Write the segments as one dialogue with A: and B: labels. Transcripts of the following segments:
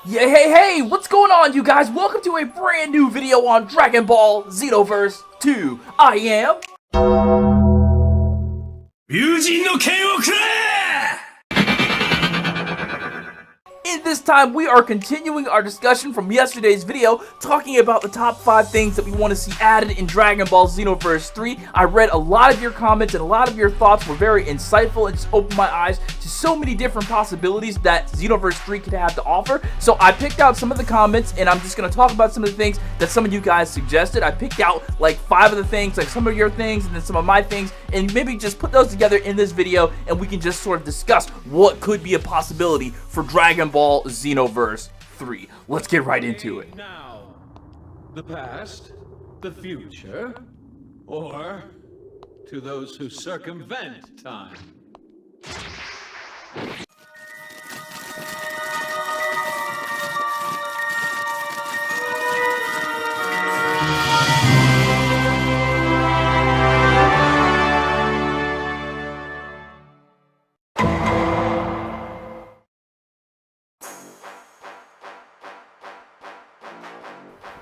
A: Yeah, hey, what's going on, you guys? Welcome to a brand new video on Dragon Ball Xenoverse 2. I am... 友人の剣をくれ! In this time, we are continuing our discussion from yesterday's video, talking about the top 5 things that we want to see added in Dragon Ball Xenoverse 3. I read a lot of your comments, and a lot of your thoughts were very insightful, and just opened my eyes to so many different possibilities that Xenoverse 3 could have to offer. So I picked out some of the comments, and I'm just going to talk about some of the things that some of you guys suggested. I picked out like 5 of the things, like some of your things, and then some of my things, and maybe just put those together in this video, and we can just sort of discuss what could be a possibility for Dragon Ball Xenoverse 3. Let's get right into it.
B: Now, the past, the future, or to those who circumvent time.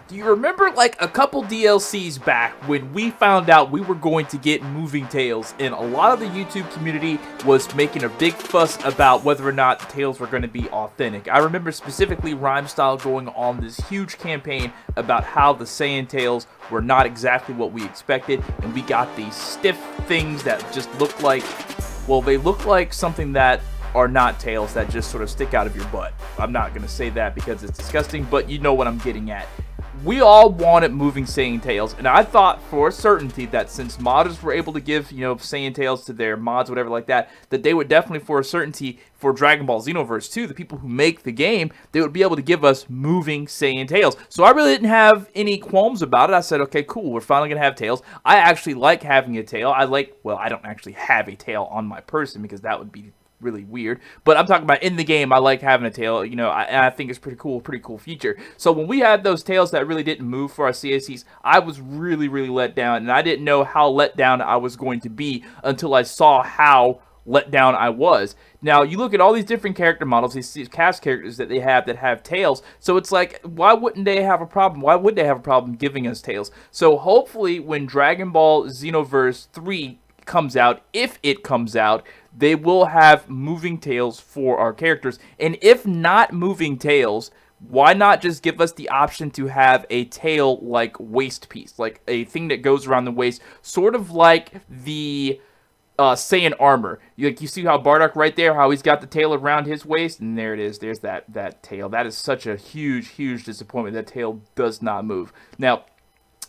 A: Do you remember like a couple DLCs back when we found out we were going to get moving tails, and a lot of the YouTube community was making a big fuss about whether or not the tails were going to be authentic? I remember specifically Rhymestyle going on this huge campaign about how the Saiyan tails were not exactly what we expected, and we got these stiff things that just look like, well, they look like something that are not tails that just sort of stick out of your butt. I'm not going to say that because it's disgusting, but you know what I'm getting at. We all wanted moving Saiyan tails, and I thought for a certainty that since modders were able to give, you know, Saiyan tails to their mods, whatever like that, that they would definitely, for a certainty, for Dragon Ball Xenoverse 2, the people who make the game, they would be able to give us moving Saiyan tails. So I really didn't have any qualms about it. I said, okay, cool, we're finally going to have tails. I actually like having a tail. Well, I don't actually have a tail on my person because that would be really weird, but I'm talking about in the game. I like having a tail, you know. I think it's pretty cool feature. So when we had those tails that really didn't move for our CACs, I was really let down, and I didn't know how let down I was going to be until I saw how let down I was. Now you look at all these different character models, these cast characters that they have tails, so it's like, why wouldn't they have a problem? Why would they have a problem giving us tails? So hopefully when Dragon Ball Xenoverse 3 comes out, if it comes out, they will have moving tails for our characters. And if not moving tails, why not just give us the option to have a tail like waist piece, like a thing that goes around the waist, sort of like the Saiyan armor. You see how Bardock right there, how he's got the tail around his waist, and there it is. There's that tail. That is such a huge disappointment. That tail does not move. Now,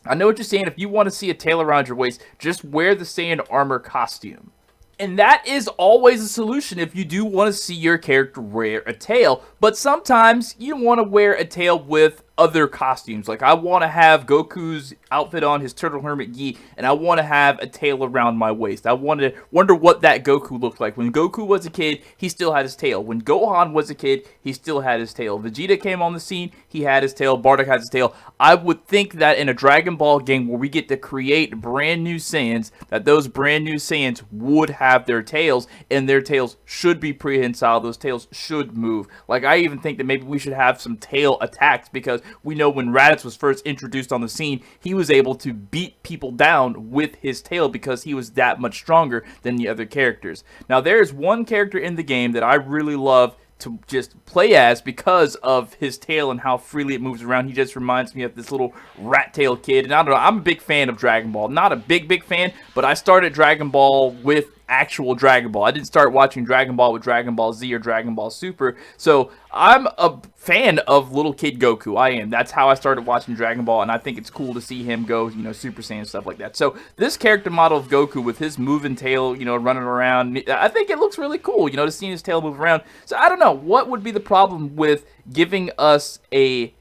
A: I know what you're saying. If you want to see a tail around your waist, just wear the Saiyan armor costume. And that is always a solution if you do want to see your character wear a tail. But sometimes you want to wear a tail with other costumes. Like I want to have Goku's outfit on, his turtle hermit gi, and I want to have a tail around my waist. I wonder what that Goku looked like. When Goku was a kid, he still had his tail. When Gohan was a kid, he still had his tail. Vegeta came on the scene, he had his tail. Bardock has his tail. I would think that in a Dragon Ball game where we get to create brand new Saiyans, that those brand new Saiyans would have their tails, and their tails should be prehensile. Those tails should move. Like I even think that maybe we should have some tail attacks, because we know when Raditz was first introduced on the scene, he was able to beat people down with his tail because he was that much stronger than the other characters. Now, there's one character in the game that I really love to just play as because of his tail and how freely it moves around. He just reminds me of this little rat tail kid. And I don't know, I'm a big fan of Dragon Ball. Not a big fan, but I started Dragon Ball with actual Dragon Ball. I didn't start watching Dragon Ball with Dragon Ball Z or Dragon Ball Super. So I'm a fan of little kid Goku. I am. That's how I started watching Dragon Ball, and I think it's cool to see him go, you know, Super Saiyan and stuff like that. So this character model of Goku with his moving tail, you know, running around, I think it looks really cool, you know, to see his tail move around. So I don't know, what would be the problem with giving us a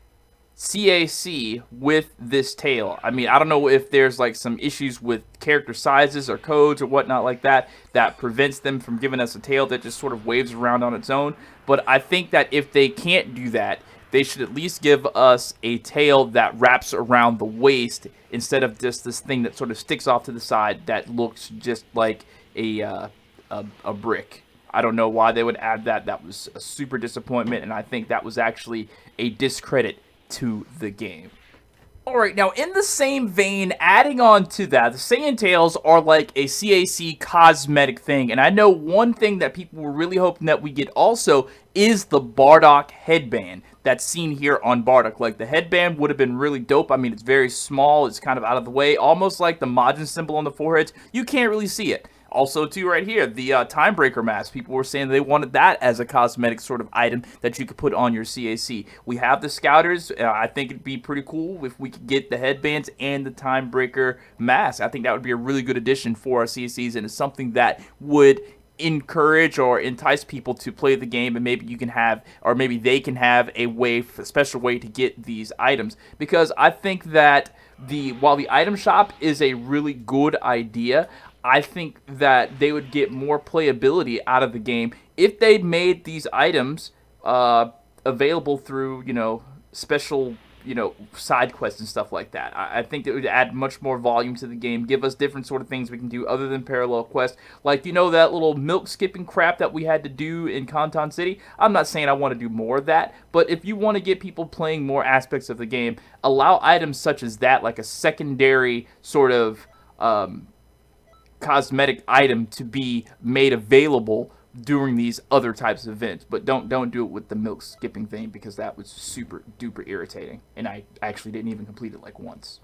A: CAC with this tail? I mean, I don't know if there's like some issues with character sizes or codes or whatnot like that that prevents them from giving us a tail that just sort of waves around on its own. But I think that if they can't do that, they should at least give us a tail that wraps around the waist instead of just this thing that sort of sticks off to the side that looks just like a brick. I don't know why they would add that. That was a super disappointment, and I think that was actually a discredit to the game. Alright, now in the same vein, adding on to that, the Saiyan Tails are like a CAC cosmetic thing, and I know one thing that people were really hoping that we get also is the Bardock Headband that's seen here on Bardock. Like, the headband would have been really dope. I mean, it's very small, it's kind of out of the way, almost like the Majin symbol on the foreheads. You can't really see it. Also, too, right here, the Timebreaker mask. People were saying they wanted that as a cosmetic sort of item that you could put on your CAC. We have the Scouters. I think it'd be pretty cool if we could get the headbands and the Timebreaker mask. I think that would be a really good addition for our CACs, and it's something that would encourage or entice people to play the game, and maybe you can have, or maybe they can have a special way to get these items. Because I think that while the item shop is a really good idea, I think that they would get more playability out of the game if they made these items available through, special, side quests and stuff like that. I think that would add much more volume to the game, give us different sort of things we can do other than parallel quests. Like, that little milk skipping crap that we had to do in Kanton City? I'm not saying I want to do more of that, but if you want to get people playing more aspects of the game, allow items such as that, like a secondary sort of cosmetic item, to be made available during these other types of events. But don't do it with the milk skipping thing, because that was super duper irritating, and I actually didn't even complete it like once.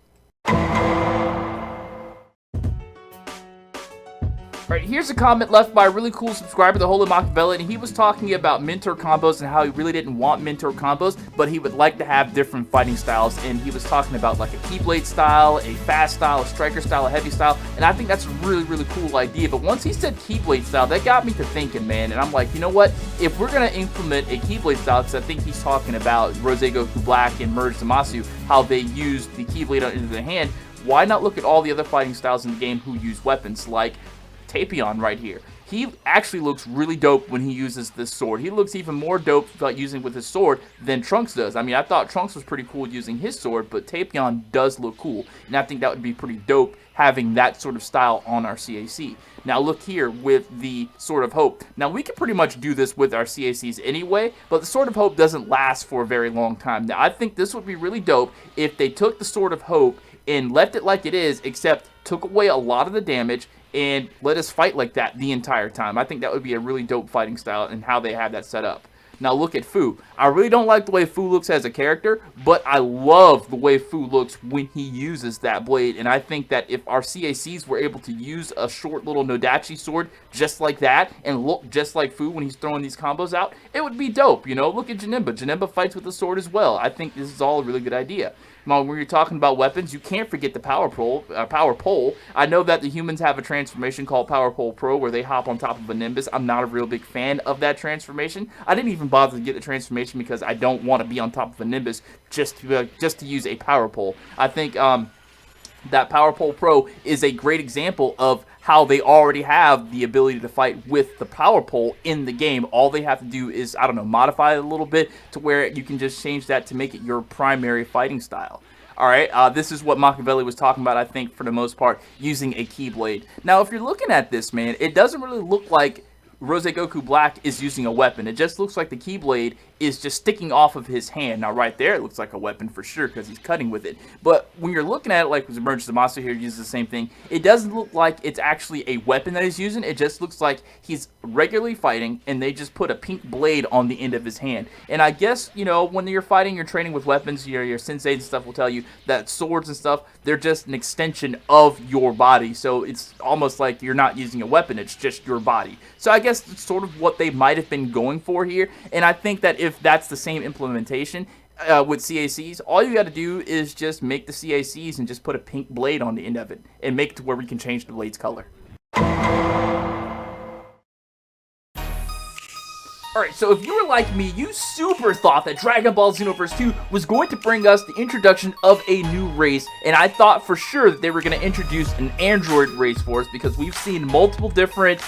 A: Alright, here's a comment left by a really cool subscriber, the Holy Machiavelli, and he was talking about mentor combos and how he really didn't want mentor combos, but he would like to have different fighting styles, and he was talking about like a Keyblade style, a fast style, a striker style, a heavy style, and I think that's a really, really cool idea. But once he said Keyblade style, that got me to thinking, man, and I'm like, you know what, if we're going to implement a Keyblade style, because I think he's talking about Rose Goku Black and Merge Zamasu, how they use the Keyblade into the hand, why not look at all the other fighting styles in the game who use weapons, like Tapion right here. He actually looks really dope when he uses this sword. He looks even more dope about using with his sword than Trunks does. I mean, I thought Trunks was pretty cool using his sword, but Tapion does look cool, and I think that would be pretty dope having that sort of style on our CAC. Now look here with the Sword of Hope. Now we can pretty much do this with our CACs anyway, but the Sword of Hope doesn't last for a very long time. Now I think this would be really dope if they took the Sword of Hope and left it like it is, except took away a lot of the damage and let us fight like that the entire time. I think that would be a really dope fighting style and how they have that set up. Now look at Fu. I really don't like the way Fu looks as a character, but I love the way Fu looks when he uses that blade, and I think that if our CACs were able to use a short little Nodachi sword just like that and look just like Fu when he's throwing these combos out, it would be dope. Look at Janemba. Janemba fights with a sword as well. I think this is all a really good idea. Now, when you're talking about weapons, you can't forget the Power Pole. I know that the humans have a transformation called Power Pole Pro where they hop on top of a Nimbus. I'm not a real big fan of that transformation. I didn't even bother to get the transformation because I don't want to be on top of a Nimbus just to use a Power Pole. I think that Power Pole Pro is a great example of how they already have the ability to fight with the Power Pole in the game. All they have to do is, I don't know, modify it a little bit to where you can just change that to make it your primary fighting style. Alright, this is what Machiavelli was talking about, I think, for the most part, using a Keyblade. Now, if you're looking at this, man, it doesn't really look like Rose Goku Black is using a weapon. It just looks like the Keyblade is just sticking off of his hand. Now, right there, it looks like a weapon for sure because he's cutting with it. But when you're looking at it, like Merge Zamasu here uses the same thing, it doesn't look like it's actually a weapon that he's using. It just looks like he's regularly fighting, and they just put a pink blade on the end of his hand. And I guess, when you're fighting, you're training with weapons, your sensei and stuff will tell you that swords and stuff, they're just an extension of your body. So it's almost like you're not using a weapon, it's just your body. So I guess it's sort of what they might have been going for here. And I think that if that's the same implementation with CACs, all you got to do is just make the CACs and just put a pink blade on the end of it and make it to where we can change the blade's color. Alright, so if you were like me, you super thought that Dragon Ball Xenoverse 2 was going to bring us the introduction of a new race, and I thought for sure that they were going to introduce an android race for us, because we've seen multiple different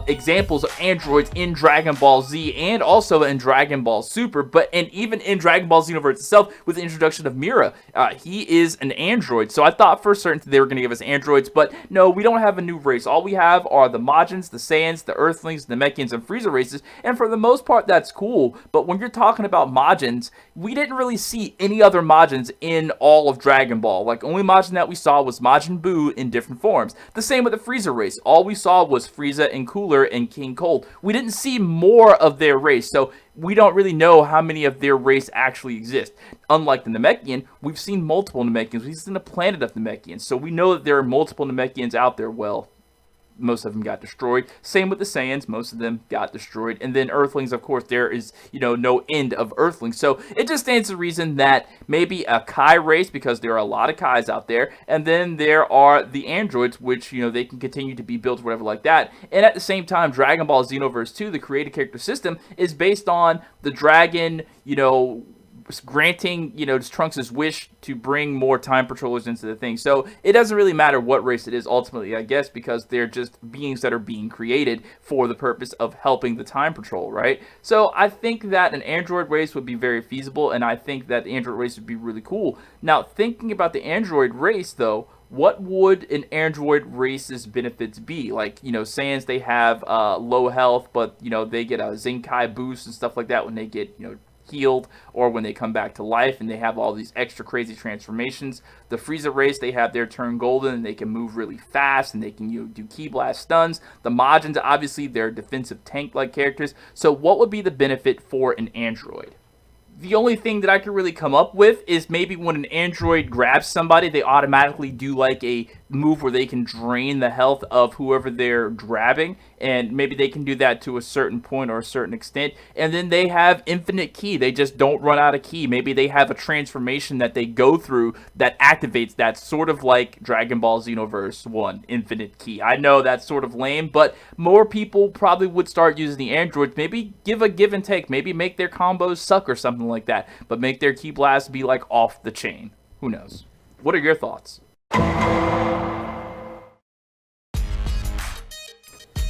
A: examples of androids in Dragon Ball Z and also in Dragon Ball Super, and even in Dragon Ball Xenoverse itself with the introduction of Mira. He is an android, so I thought for certain they were going to give us androids, but no, we don't have a new race. All we have are the Majins, the Saiyans, the Earthlings, the Namekians, and Frieza races, and for the most part, that's cool, but when you're talking about Majins, we didn't really see any other Majins in all of Dragon Ball. Like, only Majin that we saw was Majin Buu in different forms. The same with the Frieza race. All we saw was Frieza and Cooler and King Cold. We didn't see more of their race, so we don't really know how many of their race actually exist. Unlike the Namekian, we've seen multiple Namekians. We've seen a planet of Namekians, so we know that there are multiple Namekians out there. Well, most of them got destroyed. Same with the Saiyans, most of them got destroyed. And then Earthlings, of course, there is, no end of Earthlings. So it just stands to reason that maybe a Kai race, because there are a lot of Kais out there, and then there are the androids, which, they can continue to be built, whatever like that. And at the same time, Dragon Ball Xenoverse 2, the created character system, is based on the dragon, granting, Trunks' wish to bring more time patrollers into the thing. So it doesn't really matter what race it is ultimately, I guess, because they're just beings that are being created for the purpose of helping the time patrol, right? So I think that an android race would be very feasible, and I think that the android race would be really cool. Now, thinking about the android race, though, what would an android race's benefits be? Like, Saiyans, they have low health, but, they get a Zenkai boost and stuff like that when they get, healed, or when they come back to life, and they have all these extra crazy transformations. The Frieza race, they have their turn golden, and they can move really fast, and they can do ki blast stuns. The Majins, obviously, they're defensive tank-like characters. So what would be the benefit for an android? The only thing that I could really come up with is maybe when an android grabs somebody, they automatically do like a move where they can drain the health of whoever they're grabbing, and maybe they can do that to a certain point or a certain extent, and then they have infinite ki. They just don't run out of ki. Maybe they have a transformation that they go through that activates that, sort of like Dragon Ball Xenoverse 1, infinite ki. I know that's sort of lame, but more people probably would start using the androids. Maybe give a give and take. Maybe make their combos suck or something like that, but make their ki blast be like off the chain. Who knows? What are your thoughts?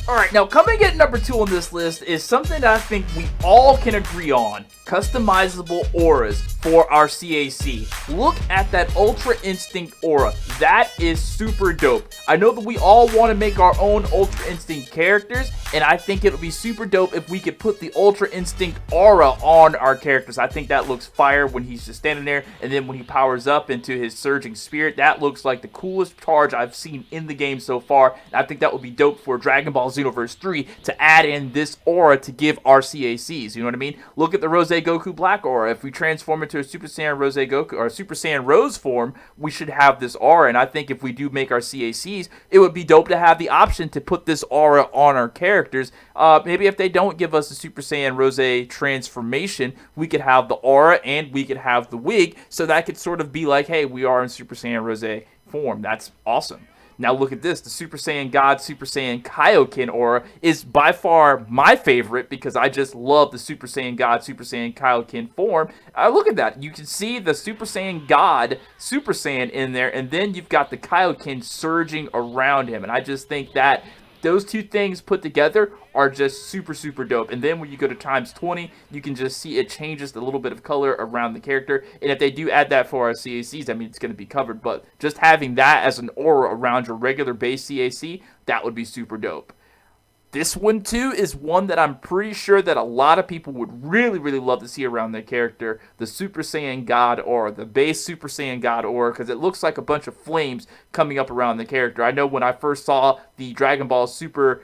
A: Alright, now coming at number 2 on this list is something that I think we all can agree on. Customizable auras for our CAC. Look at that Ultra Instinct aura. That is super dope. I know that we all want to make our own Ultra Instinct characters, and I think it would be super dope if we could put the Ultra Instinct aura on our characters. I think that looks fire when he's just standing there, and then when he powers up into his Surging Spirit, that looks like the coolest charge I've seen in the game so far. And I think that would be dope for Dragon Ball Xenoverse 3 to add in this aura to give our CACs. You know what I mean? Look at the Rose Goku Black aura. If we transform into a Super Saiyan Rose Goku or Super Saiyan Rose form, we should have this aura. And I think if we do make our CACs, it would be dope to have the option to put this aura on our characters. Maybe if they don't give us a Super Saiyan Rose transformation, we could have the aura and we could have the wig, so that could sort of be like, hey, we are in Super Saiyan Rose form. That's awesome. Now look at this. The Super Saiyan God, Super Saiyan Kaioken aura is by far my favorite, because I just love the Super Saiyan God, Super Saiyan Kaioken form. Look at that. You can see the Super Saiyan God, Super Saiyan in there, and then you've got the Kaioken surging around him. And I just think that those two things put together are just super, super dope. And then when you go to times 20, you can just see it changes the little bit of color around the character. And if they do add that for our CACs, I mean, it's going to be covered. But just having that as an aura around your regular base CAC, that would be super dope. This one, too, is one that I'm pretty sure that a lot of people would really, really love to see around their character. The Super Saiyan God aura, the base Super Saiyan God aura, because it looks like a bunch of flames coming up around the character. I know when I first saw the Dragon Ball Super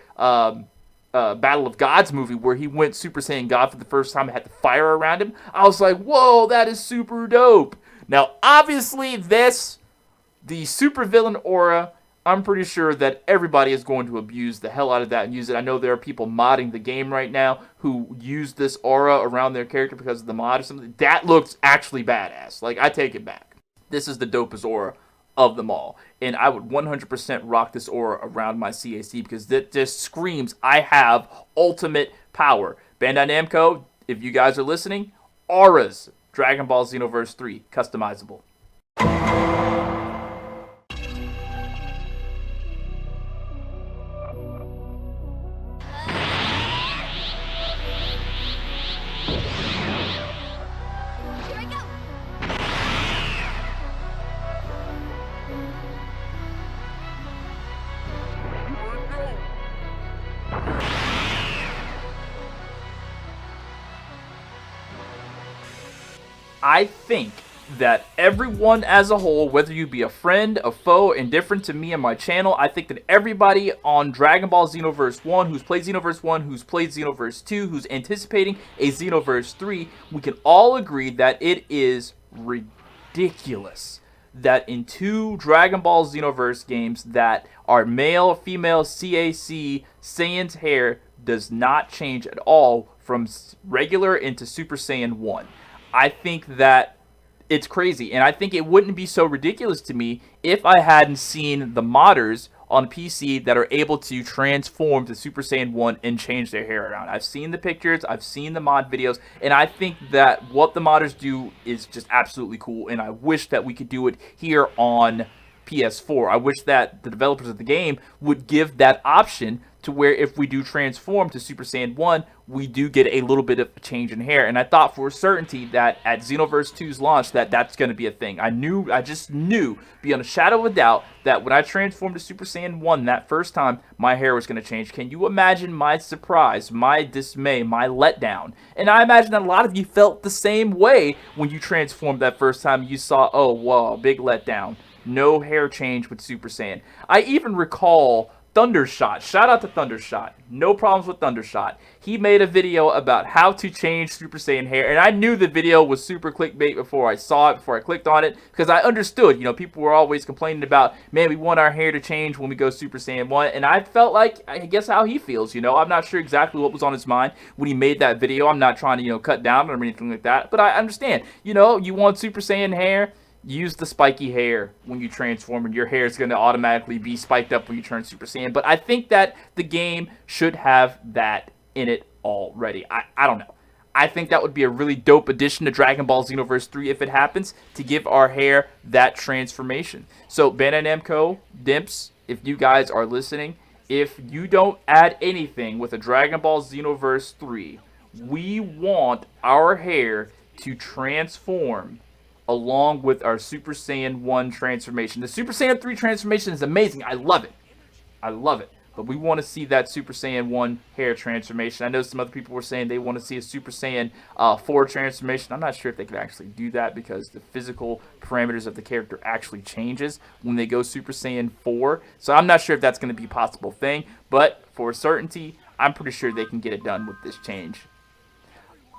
A: Battle of Gods movie, where he went Super Saiyan God for the first time and had the fire around him, I was like, whoa, that is super dope. Now, obviously, the super villain aura, I'm pretty sure that everybody is going to abuse the hell out of that and use it. I know there are people modding the game right now who use this aura around their character because of the mod or something. That looks actually badass. Like, I take it back. This is the dopest aura of them all. And I would 100% rock this aura around my CAC, because that just screams, I have ultimate power. Bandai Namco, if you guys are listening, Auras, Dragon Ball Xenoverse 3, customizable. I think that everyone as a whole, whether you be a friend, a foe, indifferent to me and my channel, I think that everybody on Dragon Ball Xenoverse 1, who's played Xenoverse 1, who's played Xenoverse 2, who's anticipating a Xenoverse 3, we can all agree that it is ridiculous that in 2 Dragon Ball Xenoverse games that are male, female, CAC, Saiyan's hair does not change at all from regular into Super Saiyan 1. I think that it's crazy, and I think it wouldn't be so ridiculous to me if I hadn't seen the modders on PC that are able to transform to Super Saiyan 1 and change their hair around. I've seen the pictures, I've seen the mod videos, and I think that what the modders do is just absolutely cool, and I wish that we could do it here on PS4. I wish that the developers of the game would give that option to where if we do transform to Super Saiyan 1, we do get a little bit of a change in hair. And I thought for certainty that at Xenoverse 2's launch that that's going to be a thing. I just knew beyond a shadow of a doubt that when I transformed to Super Saiyan 1 that first time, my hair was going to change. Can you imagine my surprise, my dismay, my letdown? And I imagine that a lot of you felt the same way when you transformed that first time. You saw, oh, whoa, big letdown. No hair change with Super Saiyan. I even recall Thundershot. Shout out to Thundershot. No problems with Thundershot. He made a video about how to change Super Saiyan hair, and I knew the video was super clickbait before I saw it, before I clicked on it, because I understood, you know, people were always complaining about, man, we want our hair to change when we go Super Saiyan 1, and I felt like, I guess how he feels, you know. I'm not sure exactly what was on his mind when he made that video. I'm not trying to, you know, cut down on him or anything like that, but I understand, you know, you want Super Saiyan hair, use the spiky hair when you transform, and your hair is going to automatically be spiked up when you turn Super Saiyan. But I think that the game should have that in it already. I don't know. I think that would be a really dope addition to Dragon Ball Xenoverse 3 if it happens, to give our hair that transformation. So Bandai Namco, Dimps, if you guys are listening, if you don't add anything with a Dragon Ball Xenoverse 3, we want our hair to transform along with our Super Saiyan 1 transformation. The Super Saiyan 3 transformation is amazing. I love it. I love it. But we want to see that Super Saiyan 1 hair transformation. I know some other people were saying they want to see a Super Saiyan 4 transformation. I'm not sure if they could actually do that because the physical parameters of the character actually changes when they go Super Saiyan 4. So I'm not sure if that's going to be a possible thing. But for certainty, I'm pretty sure they can get it done with this change.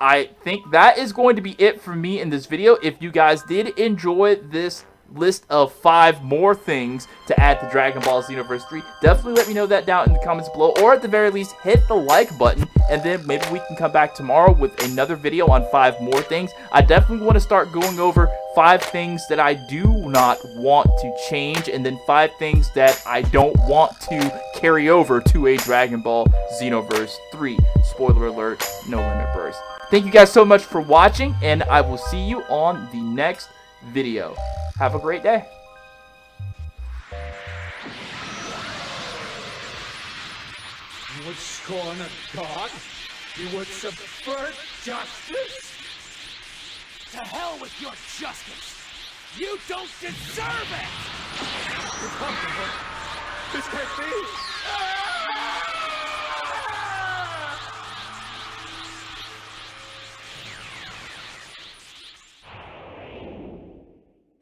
A: I think that is going to be it for me in this video. If you guys did enjoy this list of 5 more things to add to Dragon Ball Xenoverse 3, definitely let me know that down in the comments below, or at the very least hit the like button, and then maybe we can come back tomorrow with another video on 5 more things. I definitely want to start going over 5 things that I do not want to change, and then 5 things that I don't want to carry over to a Dragon Ball Xenoverse 3. Spoiler alert, no limit burst. Thank you guys so much for watching, and I will see you on the next video. Have a great day.
B: You would scorn a god? You would subvert justice?
C: To hell with your justice! You don't deserve it!
B: Impossible! This can't be!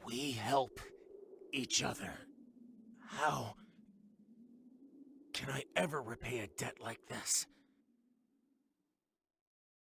C: We help each other. How can I ever repay a debt like this?